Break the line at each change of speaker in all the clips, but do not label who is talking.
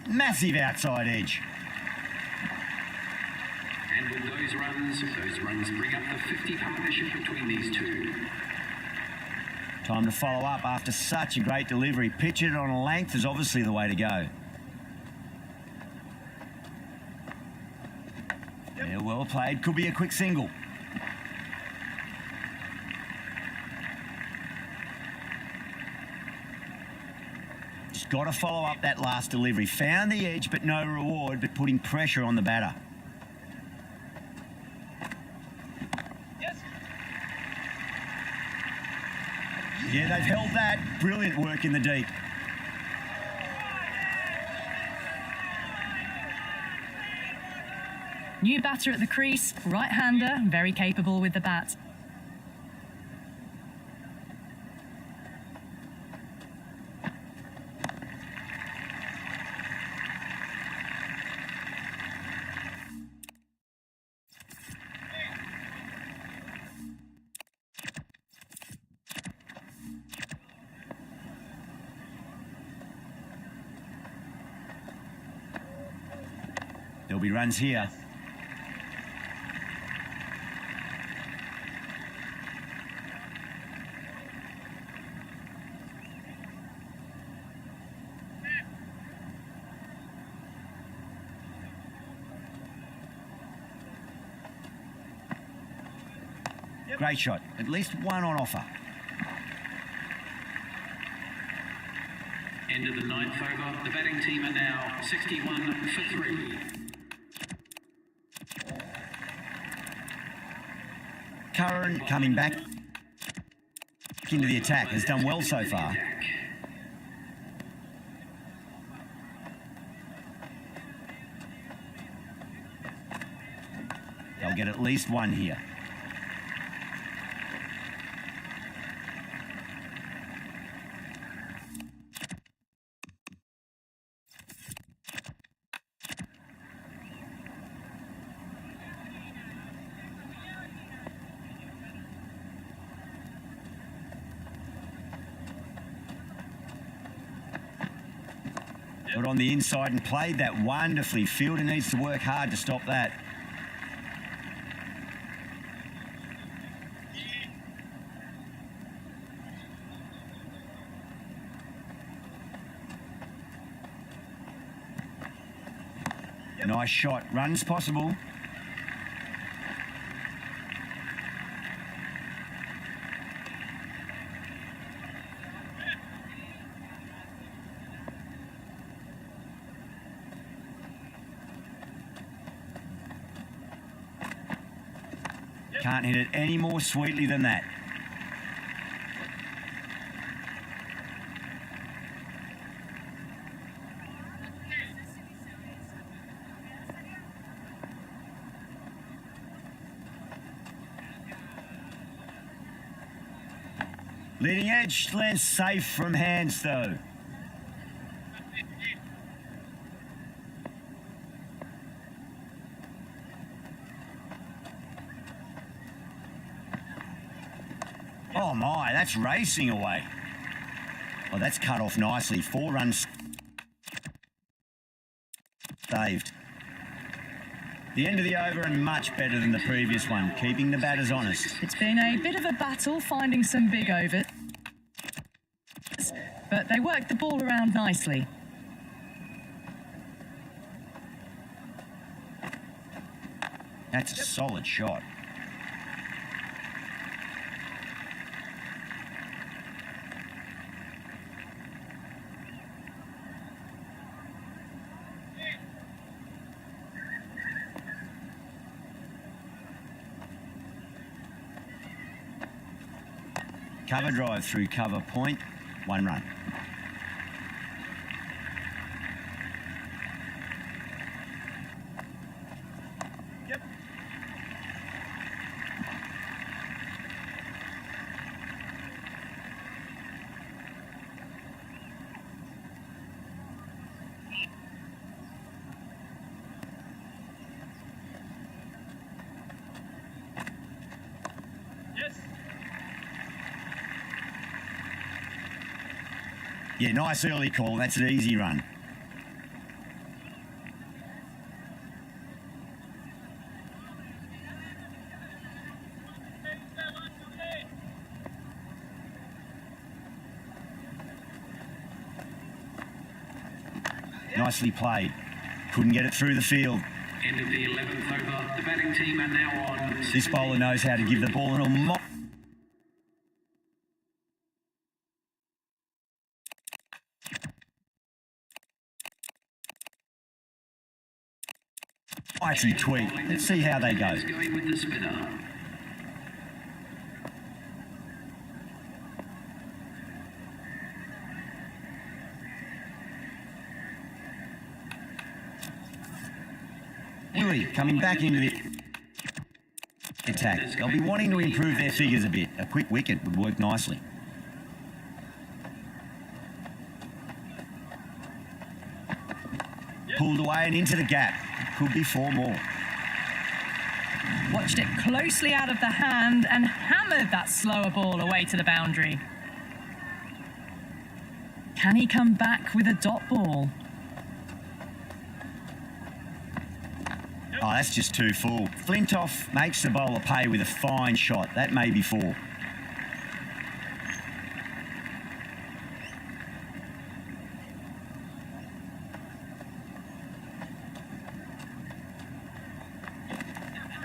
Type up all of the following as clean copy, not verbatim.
Massive outside edge.
And with those runs bring up the 50 partnership between these two.
Time to follow up after such a great delivery. Pitch it on a length is obviously the way to go. Yeah, well played. Could be a quick single. Just got to follow up that last delivery. Found the edge, but no reward, but putting pressure on the batter. Yeah, they've held that. Brilliant work in the deep.
New batter at the crease, right-hander, very capable with the bat.
There'll be runs here. Great shot. At least one on offer.
End of the ninth over. The batting team are now 61 for 3.
Curran coming back into the attack. Has done well so far. They'll get at least one here. Got on the inside and played that wonderfully. Fielder needs to work hard to stop that. Nice shot. Runs possible. Can't hit it any more sweetly than that. Leading edge lands safe from hands though. Oh my, that's racing away. Oh, that's cut off nicely. 4 runs saved. The end of the over and much better than the previous one, keeping the batters honest.
It's been a bit of a battle finding some big overs, but they worked the ball around nicely.
That's a solid shot. Cover drive through cover point, 1 run. Yep. Yeah, nice early call. That's an easy run. Nicely played. Couldn't get it through the field.
End of the 11th over. The batting team are now on.
This bowler knows how to give the ball an almost mighty tweak. Let's see how they go.
Going with the spinner.
Louis coming back into the attack. They'll be wanting to improve their figures a bit. A quick wicket would work nicely. Pulled away and into the gap. Could be 4 more.
Watched it closely out of the hand and hammered that slower ball away to the boundary. Can he come back with a dot ball?
Oh, that's just too full. Flintoff makes the bowler pay with a fine shot. That may be 4.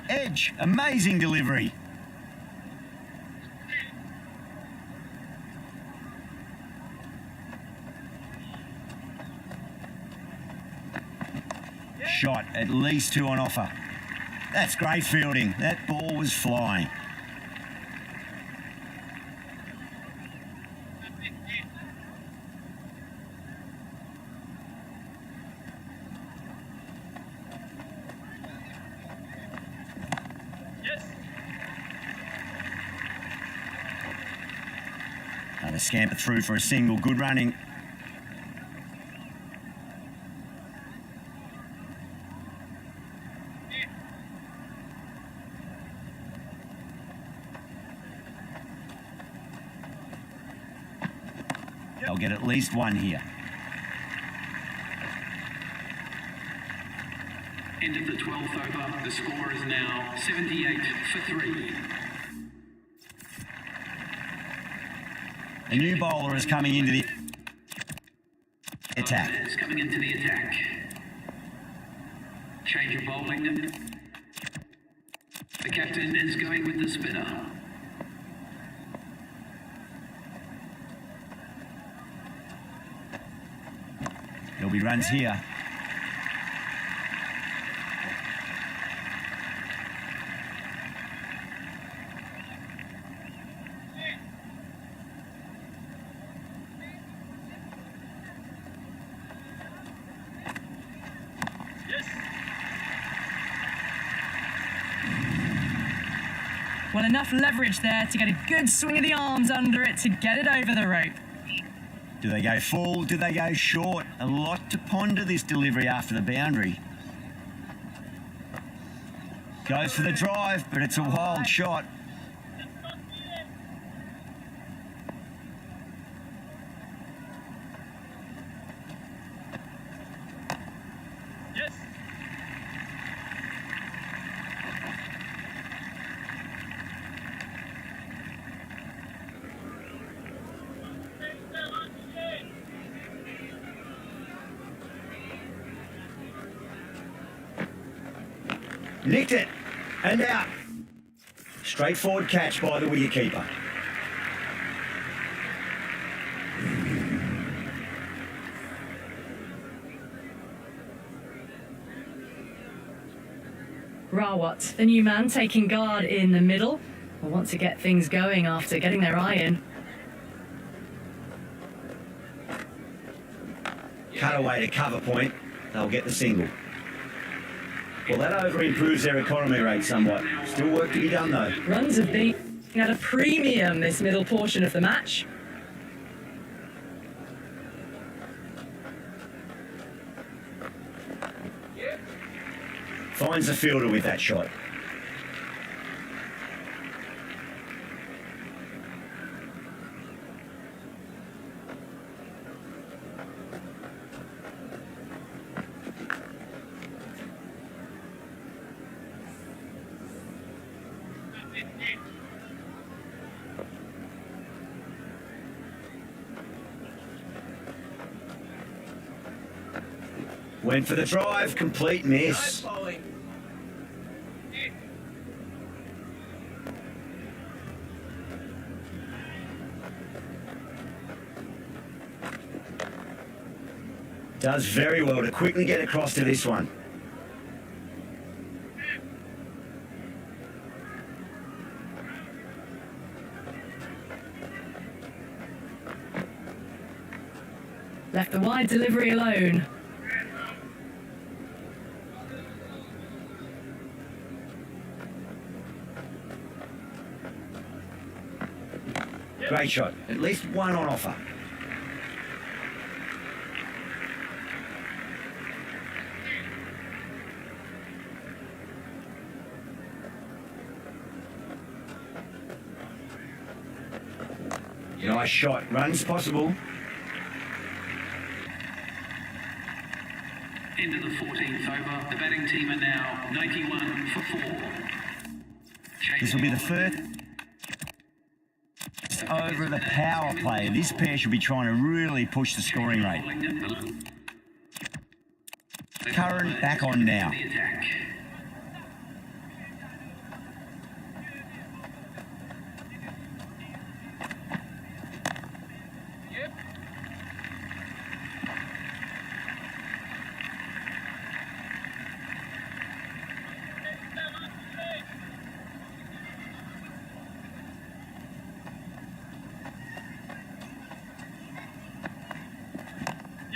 Edge, amazing delivery. Shot, at least 2 on offer. That's great fielding. That ball was flying. Another scamper through for a single. Good running. They'll get at least 1 here.
End of the 12th over. The score is now 78 for 3.
A new bowler is coming into the attack.
Is coming into the attack. Change of bowling. The captain is going with the spinner.
There'll be runs here.
Well, enough leverage there to get a good swing of the arms under it to get it over the rope.
Do they go full? Do they go short? A lot to ponder this delivery after the boundary. Goes for the drive, but it's a wild shot. Nicked it, and out. Straightforward catch by the wicketkeeper.
Rawat, the new man, taking guard in the middle. Will want to get things going after getting their eye in.
Cut away to cover point. They'll get the single. Well, that over improves their economy rate somewhat. Still work to be done, though.
Runs have been at a premium this middle portion of the match.
Finds the fielder with that shot. Went for the drive, complete miss. Does very well to quickly get across to this one.
Left the wide delivery alone.
Great shot. At least one on offer. Nice shot. Runs possible.
Into the 14th over. The batting team are now 91 for 4.
This will be the first over the power play. This pair should be trying to really push the scoring rate. Curran back on now.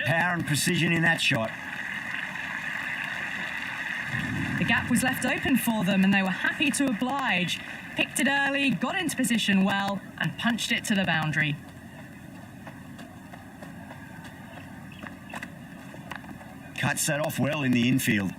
Power and precision in that shot.
The gap was left open for them and they were happy to oblige. Picked it early, got into position well and punched it to the boundary.
Cuts that off well in the infield.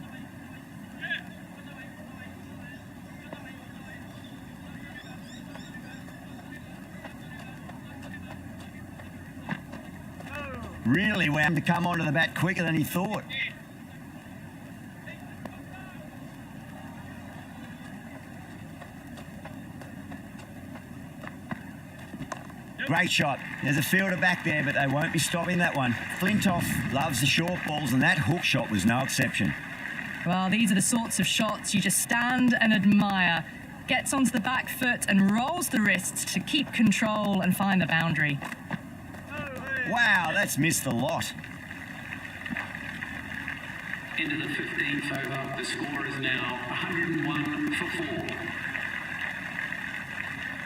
Really wound to come onto the bat quicker than he thought. Great shot. There's a fielder back there, but they won't be stopping that one. Flintoff loves the short balls, and that hook shot was no exception.
Well, these are the sorts of shots you just stand and admire. Gets onto the back foot and rolls the wrists to keep control and find the boundary.
Wow, that's missed a lot. Into the 15th over, the score is now 101 for 4.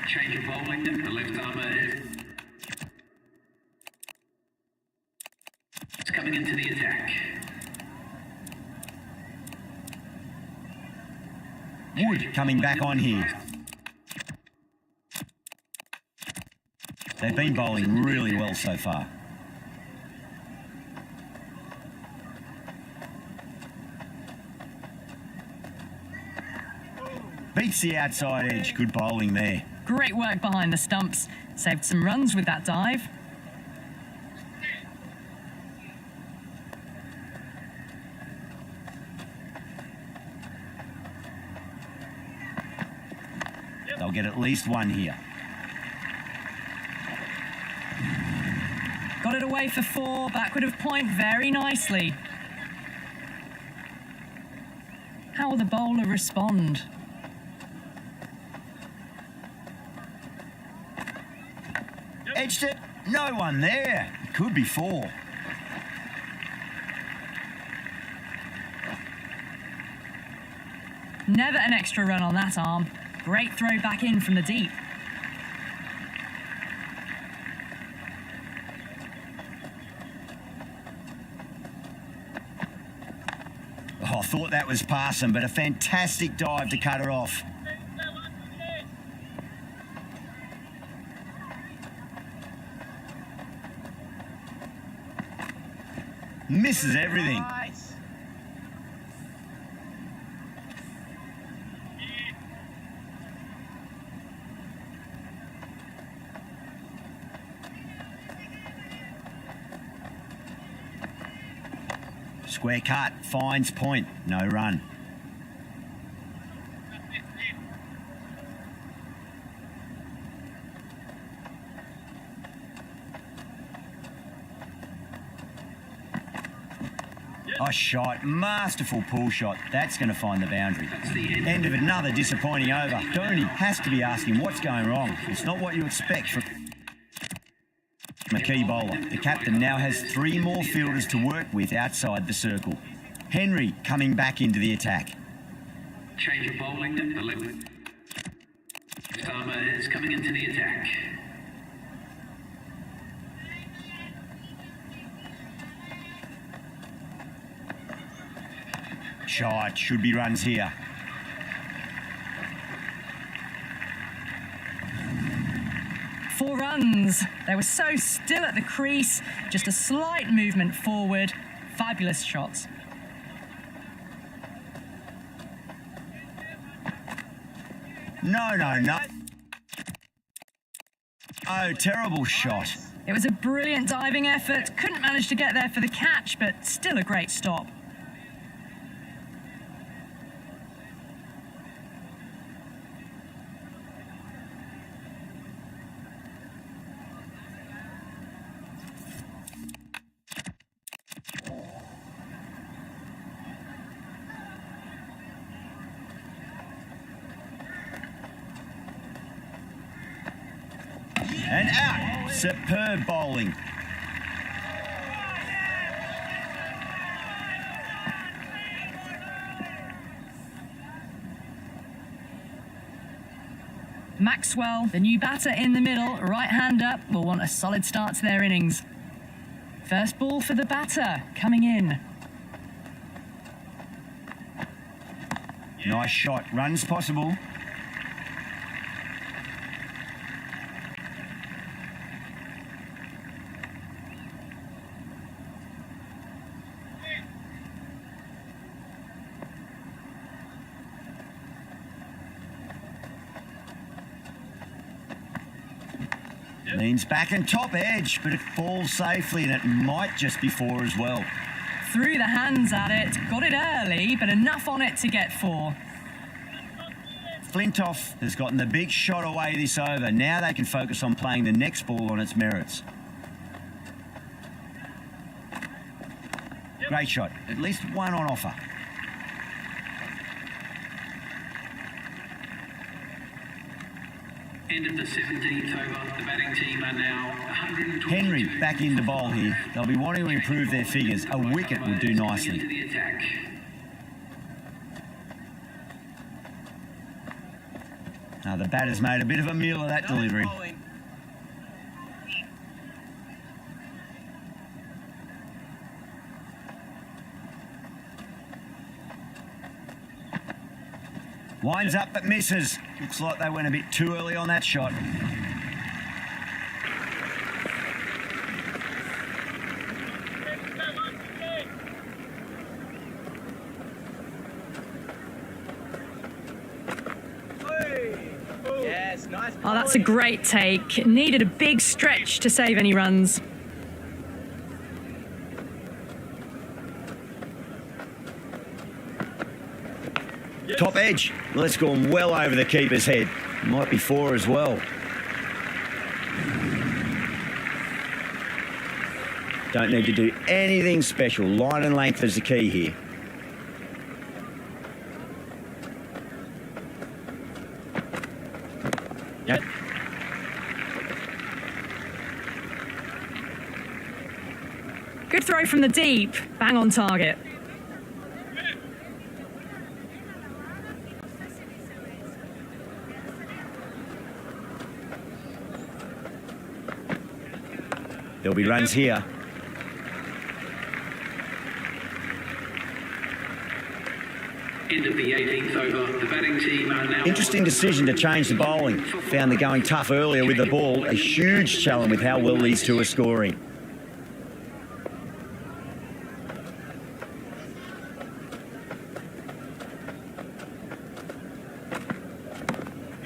Change of bowling, the left armour is coming into the attack.
Wood coming back on here. They've been bowling really well so far. Beats the outside edge. Good bowling there.
Great work behind the stumps. Saved some runs with that dive.
They'll get at least one here.
Got it away for 4, backward of point very nicely. How will the bowler respond?
Edged it. No one there. It could be 4.
Never an extra run on that arm. Great throw back in from the deep.
Oh, I thought that was passing, but a fantastic dive to cut it off. Misses everything. Square cut, finds point, no run. Nice shot, masterful pull shot. That's going to find the boundary.
That's the end.
End of another disappointing over. Dooney has to be asking what's going wrong. It's not what you expect from a key bowler. The captain now has 3 more fielders to work with outside the circle. Henry coming back into the attack.
Change of bowling at the left. Starmer is coming into the attack.
Shot, should be runs here.
Four runs. They were so still at the crease, just a slight movement forward. Fabulous shots.
No. Oh, terrible shot.
It was a brilliant diving effort. Couldn't manage to get there for the catch, but still a great stop.
And out. Superb bowling.
Maxwell, the new batter in the middle, right hand up, will want a solid start to their innings. First ball for the batter, coming in.
Nice shot. Runs possible. Leans back and top edge, but it falls safely and it might just be 4 as well.
Threw the hands at it, got it early, but enough on it to get 4.
Flintoff has gotten the big shot away this over. Now they can focus on playing the next ball on its merits. Great shot. At least 1 on offer.
End of the 17th over. The batting team are now 122.
Henry back into bowl here. They'll be wanting to improve their figures. A wicket would do
Into
nicely.
the attack.
Now the batter's made a bit of a meal of that delivery. Winds up but misses. Looks like they went a bit too early on that shot.
Oh, that's a great take. Needed a big stretch to save any runs.
Top edge. Well, it's gone well over the keeper's head. Might be 4 as well. Don't need to do anything special. Line and length is the key here. Yep.
Good throw from the deep. Bang on target.
There'll be runs here.
End of the 18th over. The batting team are now...
Interesting decision to change the bowling. Found the going tough earlier with the ball. A huge challenge with how well these two are scoring.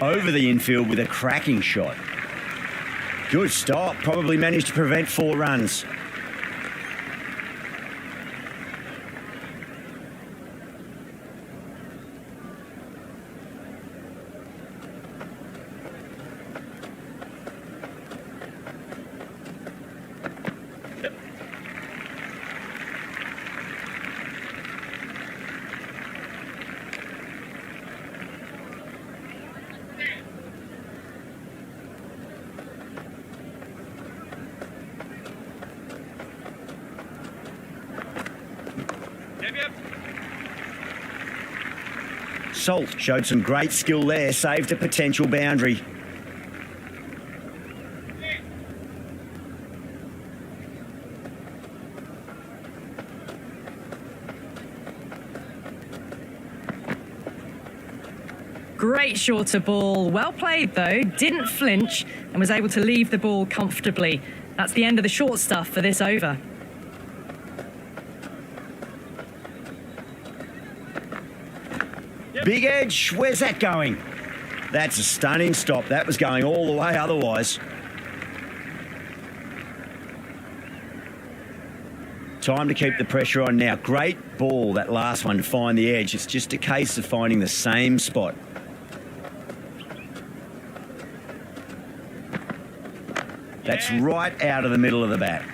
Over the infield with a cracking shot. Good stop. Probably managed to prevent 4 runs. Salt showed some great skill there, saved a potential boundary.
Great shorter ball. Well played, though. Didn't flinch and was able to leave the ball comfortably. That's the end of the short stuff for this over.
Big edge, where's that going? That's a stunning stop. That was going all the way otherwise. Time to keep the pressure on now. Great ball, that last one, to find the edge. It's just a case of finding the same spot. That's right out of the middle of the bat.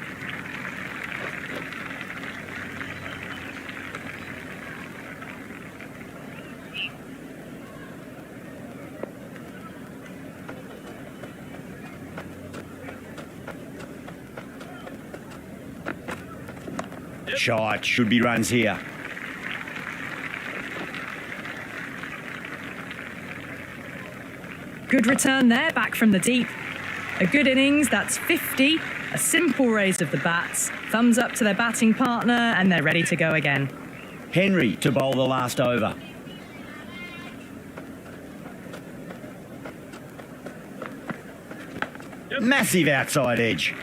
Shot, should be runs here.
Good return there, back from the deep. A good innings, that's 50. A simple raise of the bats. Thumbs up to their batting partner, and they're ready to go again.
Henry to bowl the last over. Massive outside edge.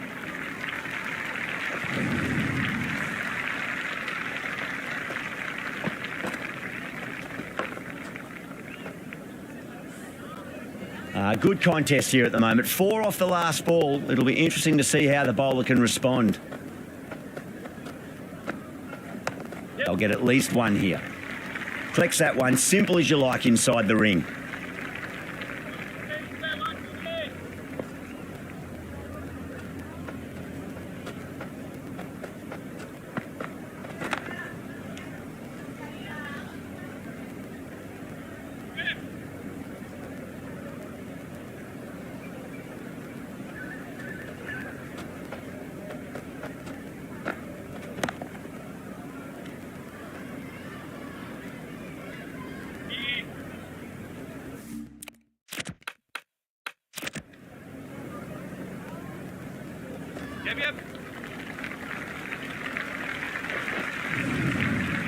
Good contest here at the moment. 4 off the last ball. It'll be interesting to see how the bowler can respond. They'll get at least one here. Collects that one, simple as you like, inside the ring.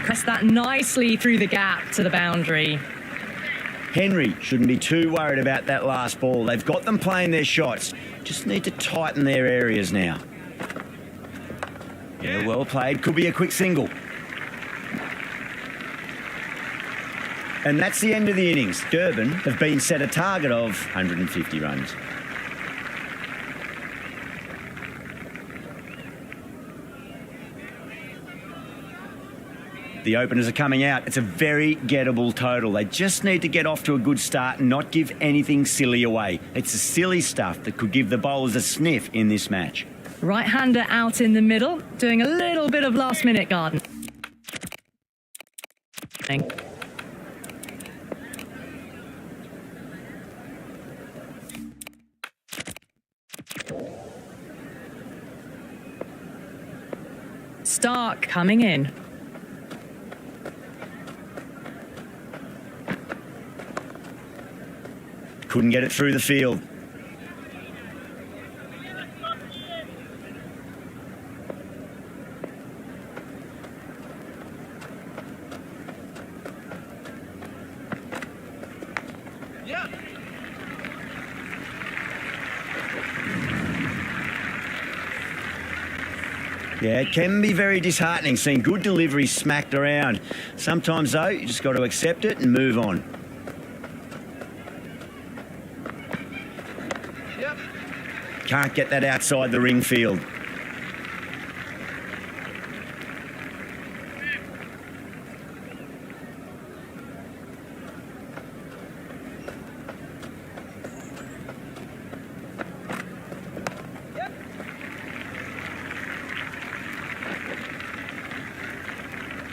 Press that nicely through the gap to the boundary.
Henry shouldn't be too worried about that last ball. They've got them playing their shots. Just need to tighten their areas now. Yeah, well played. Could be a quick single. And that's the end of the innings. Durban have been set a target of 150 runs. The openers are coming out. It's a very gettable total. They just need to get off to a good start and not give anything silly away. It's the silly stuff that could give the bowlers a sniff in this match.
Right-hander out in the middle, doing a little bit of last-minute garden. Stark coming in.
Couldn't get it through the field. Yeah, it can be very disheartening seeing good delivery smacked around. Sometimes, though, you just got to accept it and move on. Can't get that outside the ring field.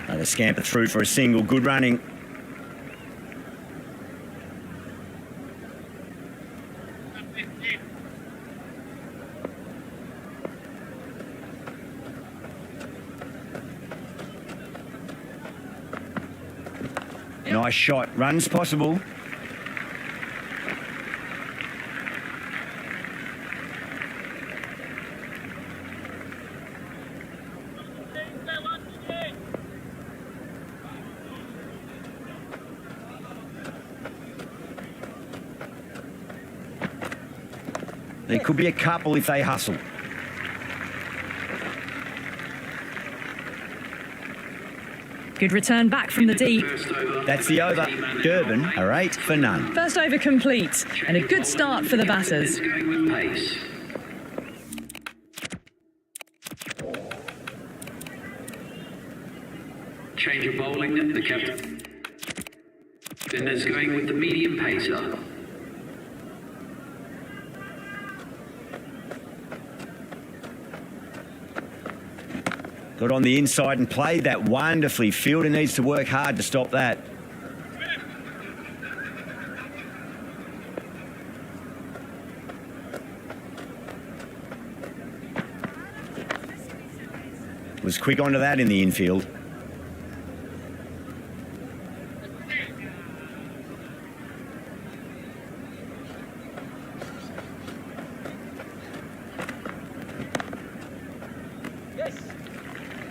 They scamper through for a single. Good running. Nice shot. Runs possible. There could be a couple if they hustle.
Good return back from the deep.
That's the over. Durban are 8 for none.
First over complete, and a good start for the batters.
Going with pace. Change of bowling, the captain. Spinners going with the medium pacer.
Got on the inside and played that wonderfully. Fielder needs to work hard to stop that. Was quick onto that in the infield.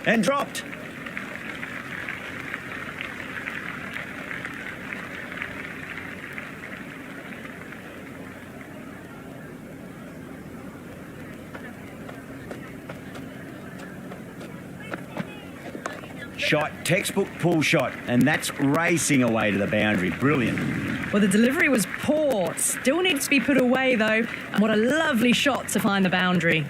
And dropped. Shot, textbook pull shot, and that's racing away to the boundary. Brilliant.
Well, the delivery was poor. Still needs to be put away, though. And what a lovely shot to find the boundary.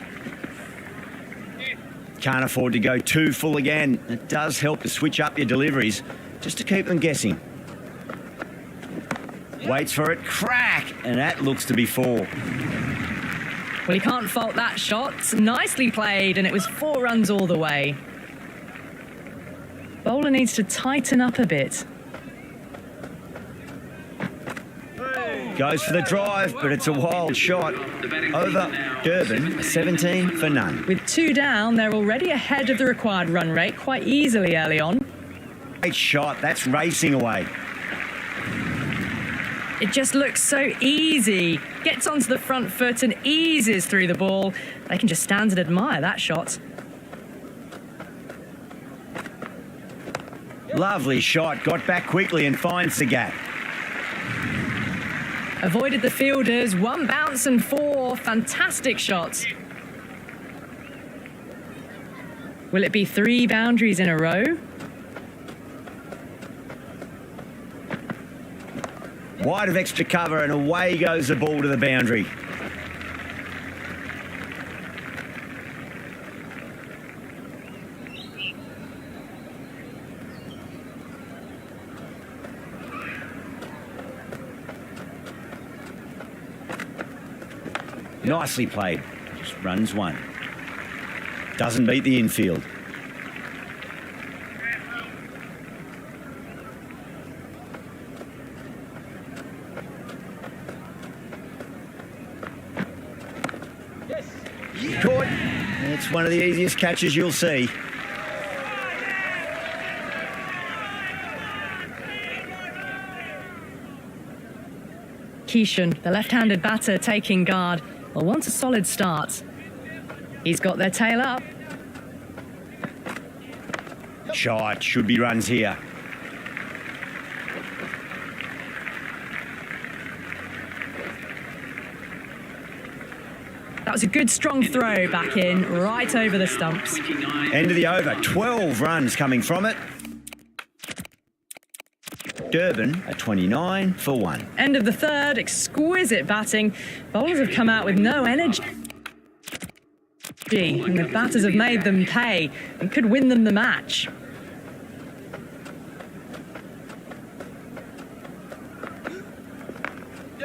Can't afford to go too full again. It does help to switch up your deliveries, just to keep them guessing. Waits for it, crack, and that looks to be 4.
Well, you can't fault that shot. Nicely played, and it was 4 runs all the way. Bowler needs to tighten up a bit.
Goes for the drive, but it's a wild shot. Over. Durban, 17 for none.
With 2 down, they're already ahead of the required run rate quite easily early on.
Great shot. That's racing away.
It just looks so easy. Gets onto the front foot and eases through the ball. They can just stand and admire that shot.
Lovely shot. Got back quickly and finds the gap.
Avoided the fielders, 1 bounce and 4 fantastic shots. Will it be 3 boundaries in a row?
Wide of extra cover and away goes the ball to the boundary. Nicely played. Just runs 1. Doesn't beat the infield. Caught. It's one of the easiest catches you'll see.
Keeshan, the left-handed batter, taking guard. Well, wants a solid start. He's got their tail up.
Shot. Should be runs here.
That was a good strong throw back in, right over the stumps.
End of the over. 12 runs coming from it. Durban at 29 for 1.
End of the third, exquisite batting. Bowlers have come out with no energy. And the batters have made them pay and could win them the match.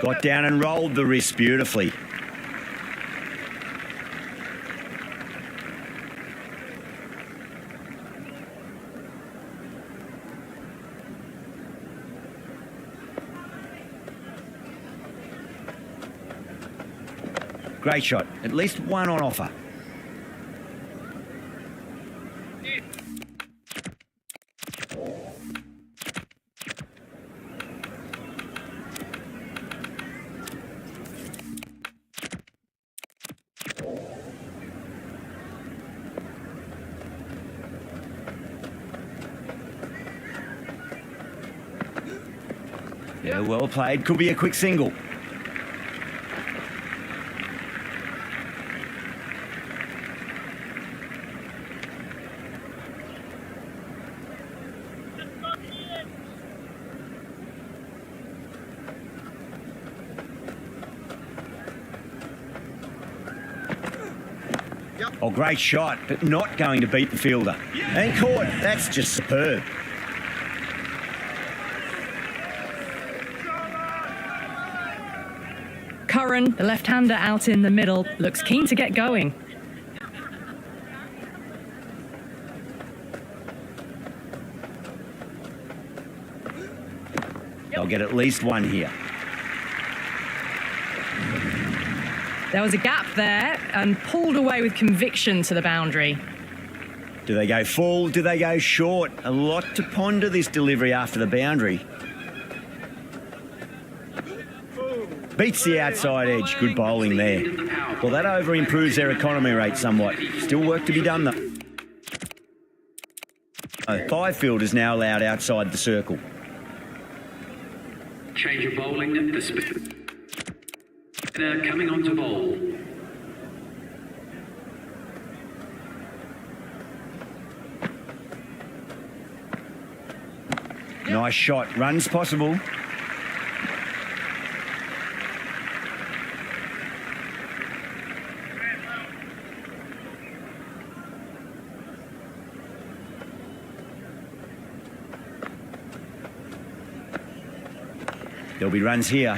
Got down and rolled the wrist beautifully. Great shot. At least 1 on offer. Yeah, well played. Could be a quick single. Oh, great shot, but not going to beat the fielder. And caught. That's just superb.
Curran, the left-hander out in the middle, looks keen to get going.
They'll get at least one here.
There was a gap there and pulled away with conviction to the boundary.
Do they go full? Do they go short? A lot to ponder this delivery after the boundary. Beats the outside edge. Good bowling there. Well, that over improves their economy rate somewhat. Still work to be done though. 5 fielders now allowed outside the circle.
Change of bowling. The spinner coming on to bowl.
Nice shot. Runs possible. There'll be runs here.